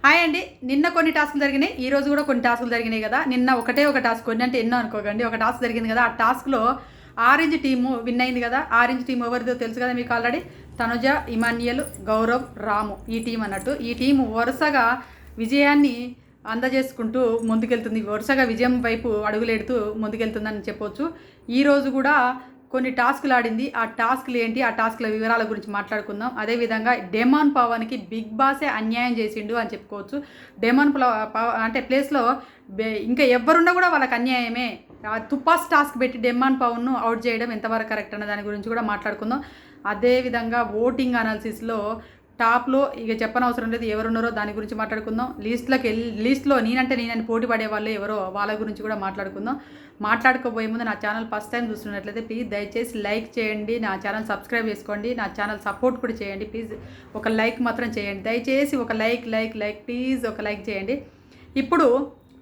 Hi అండి. నిన్న కొన్ని టాస్క్లు జరిగినాయి. ఈ రోజు కూడా కొన్ని టాస్క్లు జరిగినాయి కదా. నిన్న ఒకటే ఒక టాస్క్, కొన్ని అంటే ఎన్నో అనుకోకండి. ఒక టాస్క్ జరిగింది కదా. ఆ టాస్క్లో ఆరెంజ్ టీము విన్ అయింది కదా. ఆరెంజ్ టీం ఎవరిదో తెలుసు కదా మీకు ఆల్రెడీ. తనుజ, ఇమాన్యుయల్, గౌరవ్, రాము ఈ టీం అన్నట్టు. ఈ టీము వరుసగా విజయాన్ని అందజేసుకుంటూ ముందుకెళ్తుంది. వరుసగా విజయం వైపు అడుగులెడుతూ ముందుకెళ్తుందని చెప్పొచ్చు. ఈరోజు కూడా కొన్ని టాస్కులు ఆడింది. ఆ టాస్కులు ఏంటి, ఆ టాస్కుల వివరాల గురించి మాట్లాడుకుందాం. అదేవిధంగా డెమాన్ పవన్కి బిగ్ బాసే అన్యాయం చేసిండు అని చెప్పుకోవచ్చు. డెమాన్ అంటే ప్లేస్లో ఇంకా ఎవరున్నా కూడా వాళ్ళకి అన్యాయమే. తుపాస్ టాస్క్ పెట్టి డెమాన్ పవన్ను అవుట్ చేయడం ఎంతవరకు కరెక్ట్ అన్న దాని గురించి కూడా మాట్లాడుకుందాం. అదేవిధంగా ఓటింగ్ అనాలిసిస్లో టాప్లో ఇక చెప్పనవసరం లేదు ఎవరున్నారో దాని గురించి మాట్లాడుకుందాం. లిస్ట్లో నేనని పోటీ పడే వాళ్ళు ఎవరో వాళ్ళ గురించి కూడా మాట్లాడుకుందాం. మాట్లాడుకోబోయే ముందు నా ఛానల్ ఫస్ట్ టైం చూస్తున్నట్లయితే ప్లీజ్ దయచేసి లైక్ చేయండి, నా ఛానల్ సబ్స్క్రైబ్ చేసుకోండి, నా ఛానల్ సపోర్ట్ కూడా చేయండి. ప్లీజ్ ఒక లైక్ మాత్రం చేయండి, దయచేసి ఒక లైక్ ప్లీజ్ ఒక లైక్ చేయండి. ఇప్పుడు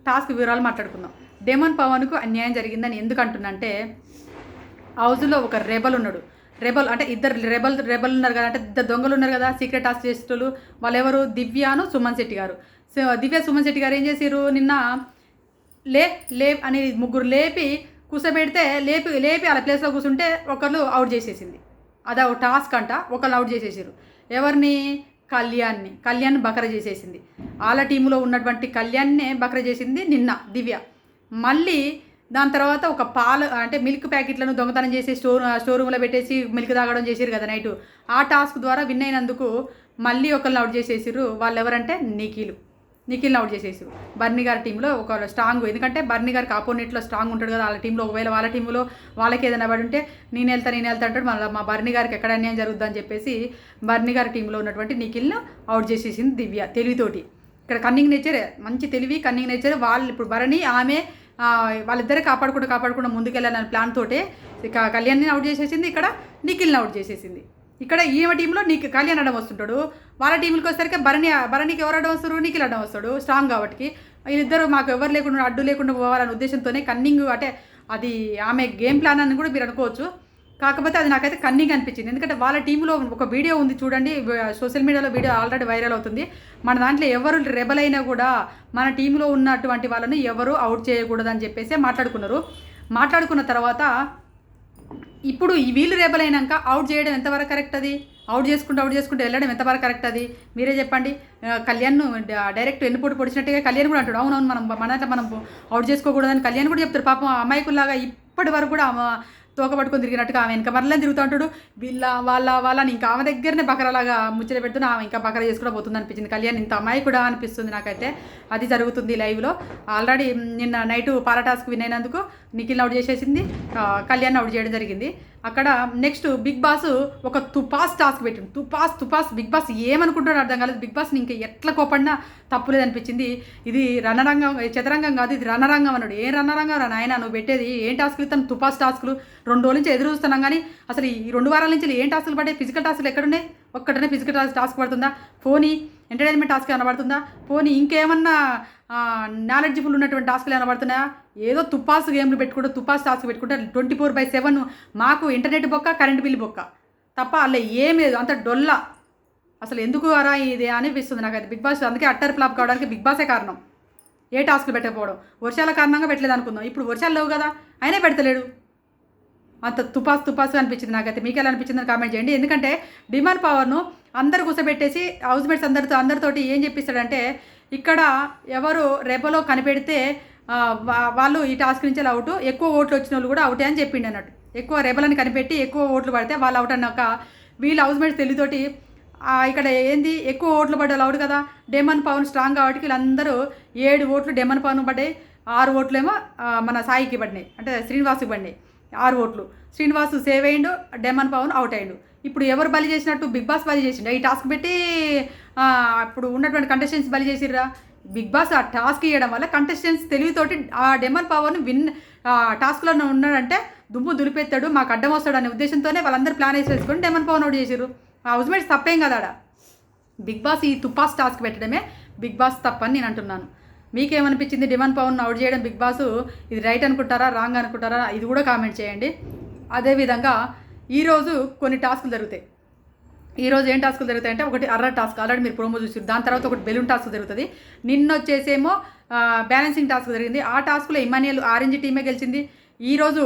టాస్క్ వివరాలు మాట్లాడుకుందాం. డెమాన్ పవన్కు అన్యాయం జరిగిందని ఎందుకు అంటున్నంటే, హౌస్లో ఒక రెబల్ ఉన్నాడు. రెబల్ అంటే ఇద్దరు రెబల్ ఉన్నారు కదా, అంటే ఇద్దరు దొంగలు ఉన్నారు కదా సీక్రెట్ టాస్క్ చేసేటోళ్ళు. వాళ్ళు ఎవరు? దివ్యాను సుమన్ శెట్టి గారు. సో దివ్య సుమన్ శెట్టి గారు ఏం చేసారు, నిన్న లే అని ముగ్గురు లేపి కూర్చోబెడితే లేపి వాళ్ళ ప్లేస్లో కూర్చుంటే ఒకళ్ళు అవుట్ చేసేసింది. అదే ఒక టాస్క్ అంట. ఒకళ్ళు అవుట్ చేసేసారు. ఎవరిని? కళ్యాణ్ బకర చేసేసింది. వాళ్ళ టీంలో ఉన్నటువంటి కళ్యాణ్నే బకర చేసింది నిన్న దివ్య. మళ్ళీ దాని తర్వాత ఒక పాలు అంటే మిల్క్ ప్యాకెట్లను దొంగతనం చేసి స్టోర్ రూమ్లో పెట్టేసి మిల్క్ తాగడం చేసారు కదా నైటు. ఆ టాస్క్ ద్వారా విన్ అయినందుకు మళ్ళీ ఒకరిని అవుట్ చేసేసారు. వాళ్ళు ఎవరంటే నిఖిల్ని అవుట్ చేసేసారు. బర్నీ గారి టీంలో ఒక స్ట్రాంగ్, ఎందుకంటే బర్నీ గారికి ఆపోజిట్లో స్ట్రాంగ్ ఉంటాడు కదా వాళ్ళ టీంలో. ఒకవేళ వాళ్ళ టీంలో వాళ్ళకి ఏదైనా పడి ఉంటే నేను వెళ్తా అంటాడు. మళ్ళీ మా బర్నీ గారికి ఎక్కడ అన్యాయం జరుగుతుందని చెప్పేసి బర్నీ గారి టీంలో ఉన్నటువంటి నిఖిల్ను అవుట్ చేసేసింది దివ్య తెలివితోటి. ఇక్కడ కన్నింగ్ నేచరే, మంచి తెలివి కన్నింగ్ నేచర్. వాళ్ళు ఇప్పుడు భరణి ఆమె వాళ్ళిద్దరే కాపాడుకుంటూ ముందుకెళ్ళాలని ప్లాన్ తోటే కళ్యాణ్ని అవుట్ చేసేసింది. ఇక్కడ నిఖిల్ని అవుట్ చేసేసింది. ఇక్కడ ఈమె టీంలో కళ్యాణ్ అడ్డం వస్తుంటాడు. వాళ్ళ టీంకి వచ్చేసరికి భరణికి ఎవరు అడ్డం వస్తారు? నిఖిల్ అడ్డం వస్తాడు, స్ట్రాంగ్ కాబట్టి. వీళ్ళిద్దరు మాకు ఎవరు లేకుండా అడ్డు లేకుండా పోవాలనే ఉద్దేశంతోనే కన్నింగ్, అంటే అది ఆమె గేమ్ ప్లాన్ అని కూడా మీరు అనుకోవచ్చు. కాకపోతే అది నాకైతే కన్నింగ్ అనిపించింది. ఎందుకంటే వాళ్ళ టీంలో ఒక వీడియో ఉంది చూడండి, సోషల్ మీడియాలో వీడియో ఆల్రెడీ వైరల్ అవుతుంది. మన దాంట్లో ఎవరు రెబల్ అయినా కూడా మన టీంలో ఉన్నటువంటి వాళ్ళని ఎవరు అవుట్ చేయకూడదు అని చెప్పేసి మాట్లాడుకున్న తర్వాత ఇప్పుడు వీళ్ళు రెబల్ అయినాక అవుట్ చేయడం ఎంతవరకు కరెక్ట్? అది అవుట్ చేసుకుంటూ వెళ్ళడం ఎంతవరకు కరెక్ట్? అది మీరే చెప్పండి. కళ్యాణ్ను డైరెక్ట్ ఎన్నుపోటు పొడిచినట్టుగా కళ్యాణ్ కూడా అంటాడు. అవునవును మనం అవుట్ చేసుకోకూడదని కళ్యాణ్ కూడా చెప్తారు. పాపం అమాయకుల్లాగా ఇప్పటి వరకు కూడా తోక పట్టుకొని తిరిగినట్టుగా ఆమె వెనక మరలని తిరుగుతూ అంటాడు. వాళ్ళని ఇంకా ఆమె దగ్గరనే బకరలాగా ముచ్చట పెడుతున్నా ఆమె ఇంకా బకర చేసుకుంటూ పోతుంది అనిపించింది. కళ్యాణ్ ఇంత అమ్మాయి కూడా అనిపిస్తుంది నాకైతే. అది జరుగుతుంది లైవ్లో. ఆల్రెడీ నిన్న నైటు పాల టాస్క్ విన్ అయినందుకు నిఖిల్ అవుట్ చేసేసింది, కళ్యాణ్ అవుట్ చేయడం జరిగింది. అక్కడ నెక్స్ట్ బిగ్ బాస్ ఒక తుపాస్ టాస్క్ పెట్టిండు. తుపాస్ బిగ్ బాస్ ఏమనుకుంటాడో అర్థం కాలేదు. బిగ్ బాస్ని ఇంకా ఎట్లా కోపడినా తప్పులేదు అనిపించింది. ఇది చదరంగం కాదు, ఇది రణరంగం అన్నాడు. ఏ రణరంగం రా నాయన నువ్వు పెట్టేది? ఏం టాస్కులు ఇస్తాను? తుపాస్ టాస్కులు 2 రోజుల నుంచి ఎదురు చూస్తున్నాం. కానీ అసలు ఈ 2 వారాల నుంచి ఏం టాస్కులు పడ్డాయి? ఫిజికల్ టాస్కులు ఎక్కడున్నాయి? ఒక్కటనే ఫిజికల్ టాస్క్ పడుతుందా? పోనీ ఎంటర్టైన్మెంట్ టాస్క్ ఏమైనా పడుతుందా? పోనీ ఇంకేమన్నా నాలెడ్జ్ఫుల్ ఉన్నటువంటి టాస్క్లు ఏమైనా పడుతున్నాయా? ఏదో తుపాస్ గేమ్లు పెట్టుకుంటే తుపాస్ టాస్క్ పెట్టుకుంటే 24/7 మాకు ఇంటర్నెట్ బొక్క, కరెంట్ బిల్ బొక్క తప్ప అలా ఏం లేదు. అంత డొల్లా. అసలు ఎందుకు అరా ఇది అనిపిస్తుంది నాకైతే. బిగ్ బాస్ అందుకే అట్టర్ ఫ్లాప్ కావడానికి బిగ్ బాసే కారణం. ఏ టాస్క్లు పెట్టకపోవడం. వర్షాల కారణంగా పెట్టలేదు అనుకుందాం. ఇప్పుడు వర్షాలు లేవు కదా, అయినా పెడతలేడు. అంత తుపాస్ అనిపించింది నాకైతే. మీకు ఎలా అనిపించిందని కామెంట్ చేయండి. ఎందుకంటే డిమాండ్ పవర్ను అందరు కూర్చోబెట్టేసి హౌస్మేట్స్ అందరితోటి ఏం చెప్పిస్తాడంటే, ఇక్కడ ఎవరు రెబలో కనిపెడితే వాళ్ళు ఈ టాస్క్ నుంచి అవుట్, ఎక్కువ ఓట్లు వచ్చిన వాళ్ళు కూడా అవుటే అని చెప్పిండి అన్నట్టు. ఎక్కువ రెబలని కనిపెట్టి ఎక్కువ ఓట్లు పడితే వాళ్ళు అవుట్ అన్నాక వీళ్ళు హౌస్మేట్స్ తెలివితోటి ఇక్కడ ఏంది ఎక్కువ ఓట్లు పడ్డారు అవుట్ కదా. డెమాన్ పవన్ స్ట్రాంగ్ కాబట్టి వీళ్ళందరూ 7 ఓట్లు డెమాన్ పవన్ పడ్డాయి, 6 ఓట్లేమో మన సాయికి పడినాయి, అంటే శ్రీనివాస్కి పడినాయి. 6 ఓట్లు శ్రీనివాస్ సేవ్ అయ్యిండు, డెమాన్ పవన్ అవుట్ అయ్యిండు. ఇప్పుడు ఎవరు బలి చేసినట్టు? బిగ్ బాస్ బలి చేసిండు. ఈ టాస్క్ పెట్టి ఇప్పుడు ఉన్నటువంటి కంటెస్టెంట్స్ బలి చేసిర్రా? బిగ్ బాస్ ఆ టాస్క్ ఇవ్వడం వల్ల కంటెస్టెంట్స్ తెలివితోటి ఆ డెమాన్ పవర్ని టాస్క్లో ఉన్నాడంటే దుమ్ము దులిపెత్తాడు, మాకు అడ్డం వస్తాడు అనే ఉద్దేశంతోనే వాళ్ళందరూ ప్లాన్ వేసేసుకొని డెమాన్ పవన్ అవుట్ చేసారు. ఆ హౌస్మేట్స్ తప్పేం కదా ఆడ. బిగ్ బాస్ ఈ తుపాస్ టాస్క్ పెట్టడమే బిగ్ బాస్ తప్పని నేను అంటున్నాను. మీకేమనిపించింది? డెమాన్ పవన్ అవుట్ చేయడం బిగ్ బాస్ ఇది రైట్ అనుకుంటారా, రాంగ్ అనుకుంటారా? ఇది కూడా కామెంట్ చేయండి. అదేవిధంగా ఈరోజు కొన్ని టాస్కులు జరుగుతాయి. ఈరోజు ఏం టాస్కులు జరుగుతాయంటే ఒకటి అర్ర టాస్క్ ఆల్రెడీ మీరు ప్రోమో చూసారు. దాని తర్వాత ఒకటి బెలూన్ టాస్క్ జరుగుతుంది. నిన్న వచ్చేసేమో బ్యాలెన్సింగ్ టాస్క్ జరిగింది. ఆ టాస్క్లో ఇమానియల్ ఆరెంజ్ టీమే గెలిచింది. ఈరోజు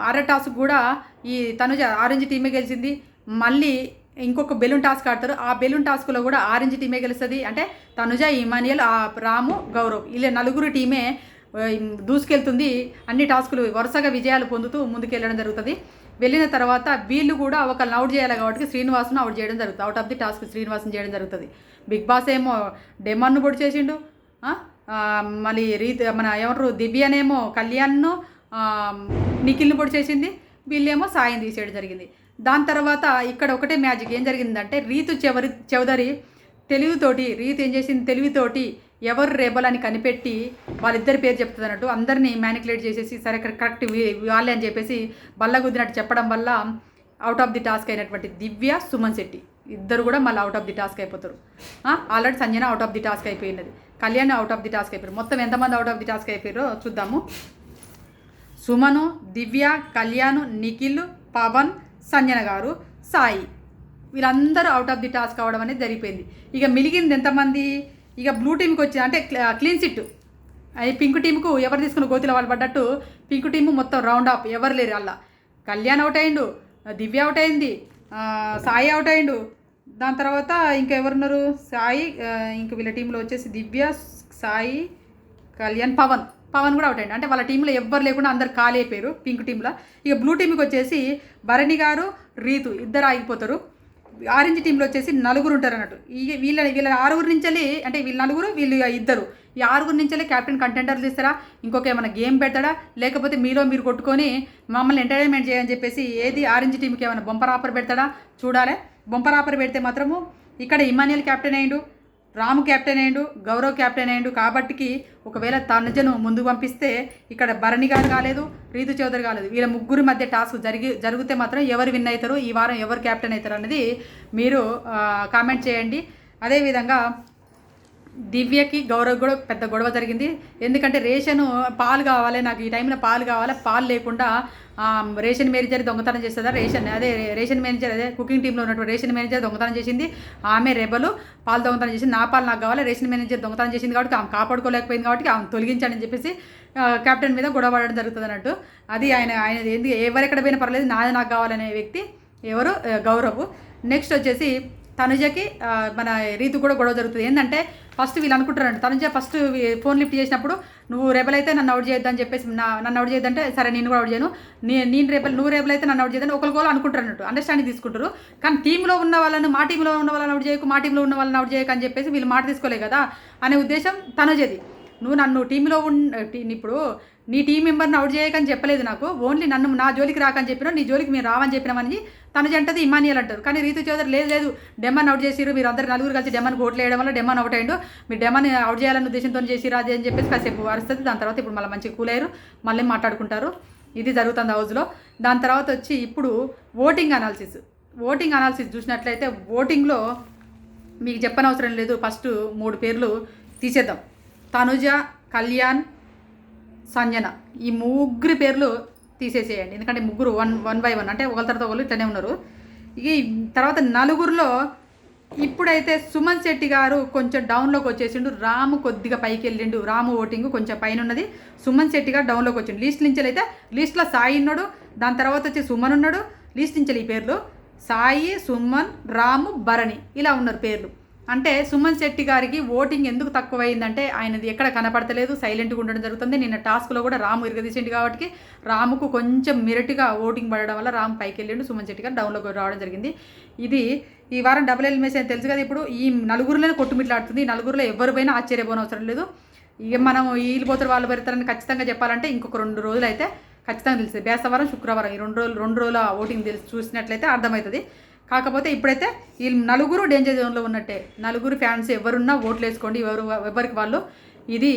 అర్ర టాస్క్ కూడా ఈ తనుజ ఆరెంజ్ టీమే గెలిచింది. మళ్ళీ ఇంకొక బెలూన్ టాస్క్ ఆడతారు. ఆ బెలూన్ టాస్క్లో కూడా ఆరెంజ్ టీమే గెలుస్తుంది. అంటే తనుజ, ఇమానియల్, రాము, గౌరవ్ ఇలా నలుగురు టీమే దూసుకెళ్తుంది. అన్ని టాస్కులు వరుసగా విజయాలు పొందుతూ ముందుకెళ్ళడం జరుగుతుంది. వెళ్ళిన తర్వాత వీళ్ళు కూడా ఒకళ్ళని అవుట్ చేయాలి కాబట్టి శ్రీనివాస్ను అవుట్ చేయడం జరుగుతుంది. అవుట్ ఆఫ్ ది టాస్క్ శ్రీనివాస్ని చేయడం జరుగుతుంది. బిగ్ బాస్ ఏమో డెమాన్ను పొడి చేసిండు. మళ్ళీ మన ఎవరు దివ్యనేమో కళ్యాణ్ను నిఖిల్ని పొడి చేసింది. వీళ్ళేమో సాయం తీసేయడం జరిగింది. దాని తర్వాత ఇక్కడ ఒకటే మ్యాజిక్ ఏం జరిగిందంటే రీతు చౌదరి రీతు ఏం చేసింది తెలివితోటి ఎవరు రెబల్ అని కనిపెట్టి వాళ్ళిద్దరి పేరు చెప్తుంది అన్నట్టు అందరినీ మ్యానికులేట్ చేసేసి సరే కరెక్ట్ వాళ్ళే అని చెప్పేసి బల్లగుద్దినట్టు చెప్పడం వల్ల అవుట్ ఆఫ్ ది టాస్క్ అయినటువంటి దివ్య, సుమన్ శెట్టి ఇద్దరు కూడా మళ్ళీ అవుట్ ఆఫ్ ది టాస్క్ అయిపోతారు. Already Sanjana out of the task అయిపోయినది. Kalyan out of the task అయిపోయారు. మొత్తం ఎంతమంది అవుట్ ఆఫ్ ది టాస్క్ అయిపోయారో చూద్దాము. సుమను, దివ్య, కళ్యాణ్, నిఖిల్, పవన్, సంజన గారు, సాయి వీళ్ళందరూ అవుట్ ఆఫ్ ది టాస్క్ అవడం అనేది జరిగిపోయింది. ఇక మిలిగింది ఎంతమంది? ఇక బ్లూ టీంకి వచ్చింది అంటే క్లీన్ సిట్. అది పింక్ టీంకు ఎవరు తీసుకున్న గోతిలో వాళ్ళు పడ్డట్టు పింక్ టీము మొత్తం రౌండ్ ఆఫ్ ఎవరు లేరు. అలా కళ్యాణ్ అవుట్ అయిండు, దివ్య అవుట్ అయింది, సాయి అవుట్ అయిండు. దాని తర్వాత ఇంకా ఎవరున్నారు? సాయి, ఇంక వీళ్ళ టీంలో వచ్చేసి దివ్య, సాయి, కళ్యాణ్, పవన్ కూడా అవుట్ అయ్యండి. అంటే వాళ్ళ టీంలో ఎవ్వరు లేకుండా అందరు ఖాళీ అయిపోయారు పింక్ టీంలో. ఇక బ్లూ టీంకి వచ్చేసి భరణి గారు, రీతు ఇద్దరు ఆగిపోతారు. ఆరెంజ్ టీంలో వచ్చేసి నలుగురు ఉంటారు అన్నట్టు. వీళ్ళ ఆరుగురు నుంచి అంటే వీళ్ళ నలుగురు వీళ్ళు ఇద్దరు ఈ ఆరుగురు నుంచి క్యాప్టెన్ కంటెండర్లు ఇస్తారా, ఇంకొక ఏమైనా గేమ్ పెడతాడా, లేకపోతే మీలో మీరు కొట్టుకొని మమ్మల్ని ఎంటర్టైన్మెంట్ చేయని చెప్పేసి ఏది ఆరెంజ్ టీంకి ఏమైనా బంపర్ ఆఫర్ పెడతాడా చూడాలి. బంపర్ ఆఫర్ పెడితే మాత్రము ఇక్కడ ఇమానియల్ క్యాప్టెన్ అయ్యిండు, రాము క్యాప్టెన్ అయ్యిండు, గౌరవ్ క్యాప్టెన్ అయ్యిండు. కాబట్టి ఒకవేళ తనుజను ముందుకు పంపిస్తే ఇక్కడ భరణి గారు కాలేదు, రీతు చౌదరి కాలేదు. వీళ్ళ ముగ్గురి మధ్య టాస్క్ జరిగితే మాత్రం ఎవరు విన్ అవుతారు, ఈ వారం ఎవరు క్యాప్టెన్ అవుతారు అనేది మీరు కామెంట్ చేయండి. అదేవిధంగా దివ్యకి గౌరవ్ కూడా పెద్ద గొడవ జరిగింది. ఎందుకంటే రేషన్ పాలు కావాలి, నాకు ఈ టైంలో పాలు కావాలి, పాలు లేకుండా రేషన్ మేనేజర్ దొంగతనం చేస్తుందా, రేషన్ మేనేజర్ కుకింగ్ టీంలో ఉన్నటువంటి రేషన్ మేనేజర్ దొంగతనం చేసింది. ఆమె రెబలు పాలు దొంగతనం చేసింది. నా పాలు నాకు కావాలి, రేషన్ మేనేజర్ దొంగతనం చేసింది కాబట్టి ఆమె కాపాడుకోలేకపోయింది కాబట్టి ఆమె తొలగించాడని చెప్పేసి కెప్టెన్ మీద గొడవ పడడం జరుగుతుంది అన్నట్టు. అది ఆయన ఏంది ఎవరెక్కడ పోయినా పర్లేదు నాది నాకు కావాలనే వ్యక్తి ఎవరు? గౌరవ్. నెక్స్ట్ వచ్చేసి తనుజకి మన రీతు కూడా గొడవ జరుగుతుంది. ఏంటంటే ఫస్ట్ వీళ్ళు అనుకుంటారంట తనుజ ఫస్ట్ ఫోన్ లిఫ్ట్ చేసినప్పుడు నువ్వు రేబల్ అయితే నన్ను అవుట్ చేయొద్దని చెప్పేసి నన్ను అవుట్ చేయొద్దంటే సరే నేను కూడా అవుట్ చేయను, నువ్వు రేబల్ అయితే నన్ను అవుట్ చేయదని ఒకరికోళ్ళు అనుకుంటారు అన్నట్టు, అండర్స్టాండింగ్ తీసుకుంటారు. కానీ టీంలో ఉన్న వాళ్ళని మా టీంలో ఉన్న వాళ్ళని అవుట్ చేయకు, మా టీంలో ఉన్న వాళ్ళని అవుట్ చేయకు అని చెప్పేసి వీళ్ళు మాట తీసుకోలే కదా అనే ఉద్దేశం తనుజది. నువ్వు నన్ను టీంలో ఇప్పుడు నీ టీం మెంబర్ని అవుట్ చేయకని చెప్పలేదు నాకు, ఓన్లీ నన్ను నా జోలికి రాకని చెప్పినా, నీ జోలికి మీరు రావని చెప్పినామని తనుజ అంటది, ఇమానియల్ అంటారు. కానీ రీతు చౌదరి లేదు డెమాన్ అవుట్ చేసిరు, మీరు అందరు నలుగురు కలిసి డెమాన్ ఓట్లు వేయడం వల్ల డెమాన్ అవుట్ అయ్యిండు, మీరు డెమాన్ అవుట్ చేయాలన్న ఉద్దేశంతో చేసిరు అది అని చెప్పేసి కాసేపు అరుస్తుంది. దాని తర్వాత ఇప్పుడు మళ్ళీ మంచిగా కూల్ అయ్యారు, మళ్ళీ మాట్లాడుకుంటారు. ఇది జరుగుతుంది హౌస్లో. దాని తర్వాత వచ్చి ఇప్పుడు ఓటింగ్ అనాలిసిస్ చూసినట్లయితే ఓటింగ్లో మీకు చెప్పనవసరం లేదు. ఫస్ట్ 3 పేర్లు తీసేద్దాం. తనుజ, కళ్యాణ్, సంజన ఈ 3 పేర్లు తీసేసేయండి. ఎందుకంటే ముగ్గురు వన్ బై వన్ అంటే ఒకరి తర్వాత ఒకరు ఇట్లనే ఉన్నారు. ఇక తర్వాత నలుగురిలో ఇప్పుడైతే సుమన్ శెట్టి గారు కొంచెం డౌన్లోకి వచ్చేసిండు, రాము కొద్దిగా పైకి వెళ్ళిండు. రాము ఓటింగ్ కొంచెం పైన ఉన్నది, సుమన్ శెట్టి గారు డౌన్లోకి వచ్చిండు. లిస్ట్ నుంచి అయితే లిస్ట్లో సాయి ఉన్నాడు, దాని తర్వాత వచ్చి సుమన్ ఉన్నాడు. లిస్ట్ నుంచి ఈ పేర్లు సాయి, సుమన్, రాము, భరణి ఇలా ఉన్నారు పేర్లు. అంటే సుమన్ శెట్టి గారికి ఓటింగ్ ఎందుకు తక్కువైందంటే ఆయనది ఎక్కడ కనపడతలేదు, సైలెంట్గా ఉండడం జరుగుతుంది. నిన్న టాస్క్లో కూడా రాము ఇరగదీసిండు కాబట్టి రాముకు కొంచెం మెరిట్గా ఓటింగ్ పడడం వల్ల రాము పైకి వెళ్ళిండు, సుమన్ శెట్టి గారు డౌన్లోకి రావడం జరిగింది. ఇది ఈ వారం డబుల్ ఎలిమినేషన్ తెలుసు కదా. ఇప్పుడు ఈ నలుగురులోనే కొట్టుమిట్లాడుతుంది. ఈ నలుగురులో ఎవరు పోయినా ఆశ్చర్యపోనవసరం లేదు. ఇక మనం వీళ్ళు పోతారు వాళ్ళు పెడతారని ఖచ్చితంగా చెప్పాలంటే ఇంకొక 2 రోజులు అయితే ఖచ్చితంగా తెలుస్తుంది. బేస్తవారం, శుక్రవారం ఈ 2 రోజుల ఓటింగ్ చూసినట్లయితే అర్థమవుతుంది. కాకపోతే ఇప్పుడైతే ఈ నలుగురు డేంజర్ జోన్లో ఉన్నట్టే. నలుగురు ఫ్యాన్స్ ఎవరున్నా ఓట్లు వేసుకోండి, ఎవరికి వాళ్ళు. ఇది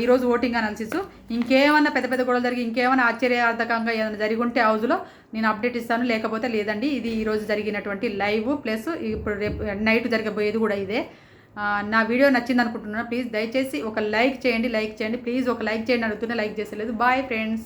ఈరోజు ఓటింగ్ అనాలిసిస్. ఇంకేమన్నా పెద్ద గొడవలు జరిగి ఇంకేమైనా ఆశ్చర్యార్థకంగా ఏదైనా జరిగి ఉంటే హౌస్లో నేను అప్డేట్ ఇస్తాను, లేకపోతే లేదండి. ఇది ఈరోజు జరిగినటువంటి లైవ్ ప్లస్ ఇప్పుడు రేపు నైట్ జరగబోయేది కూడా ఇదే. నా వీడియో నచ్చింది అనుకుంటున్నాను. ప్లీజ్ దయచేసి ఒక లైక్ చేయండి ప్లీజ్ ఒక లైక్ చేయండి అడుగుతున్నా, లైక్ చేసలేదు. Bye friends.